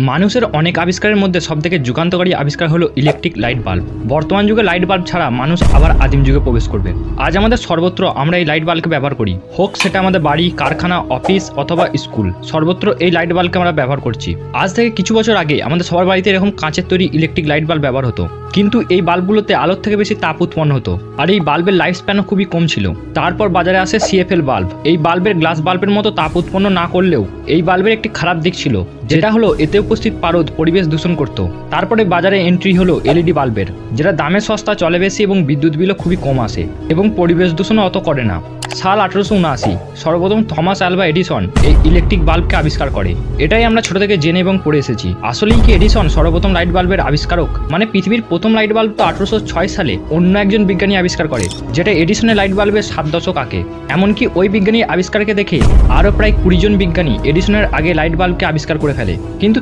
মানুষের অনেক আবিষ্কারের মধ্যে সবথেকে যুগান্তকারী আবিষ্কার হলো ইলেকট্রিক লাইট বাল্ব। বর্তমান যুগে লাইট বাল্ব ছাড়া মানুষ আবার আদিম যুগে প্রবেশ করবে। আজ আমাদের সর্বত্র আমরা এই লাইট বাল্বকে ব্যবহার করি, হোক সেটা আমাদের বাড়ি, কারখানা, অফিস অথবা স্কুল, সর্বত্র এই লাইট বাল্বকে আমরা ব্যবহার করছি। আজ থেকে কিছু বছর আগে আমাদের সবার বাড়িতে এরকম কাঁচের তৈরি ইলেকট্রিক লাইট বাল্ব ব্যবহার হতো, কিন্তু এই বাল্বগুলোতে আলোর থেকে বেশি তাপ উৎপন্ন হতো আর এই বাল্বের লাইফ স্প্যানও খুবই কম ছিল। তারপর বাজারে আসে সিএফএল বাল্ব। এই বাল্বের গ্লাস বাল্বের মতো তাপ উৎপন্ন না করলেও এই বাল্বের একটি খারাপ দিক ছিল, যেটা হলো এতে উপস্থিত পারদ পরিবেশ দূষণ করত। তারপরে বাজারে এন্ট্রি হলো এলইডি বাল্বের, যেটা দামে সস্তা, চলে বেশি এবং বিদ্যুৎ বিলও খুবই কম আসে এবং পরিবেশ দূষণও অত করে না। সাল 1879 সর্বপ্রথম থমাস আলভা এডিসন এই ইলেকট্রিক বাল্বকে আবিষ্কার করে। এটাই আমরা ছোট থেকে জেনে এবং পড়ে এসেছি। আসলেই কি এডিসন সর্বপ্রথম লাইট বাল্বের আবিষ্কারক? মানে পৃথিবীর প্রথম লাইট বাল্ব তো 1806 সালে অন্য একজন বিজ্ঞানী আবিষ্কার করে, যেটা এডিসনের লাইট বাল্বের 7 দশক আগে। এমনকি ওই বিজ্ঞানীর আবিষ্কারকে দেখে আরও প্রায় 20 জন বিজ্ঞানী এডিসনের আগে লাইট বাল্বকে আবিষ্কার করে ফেলে। কিন্তু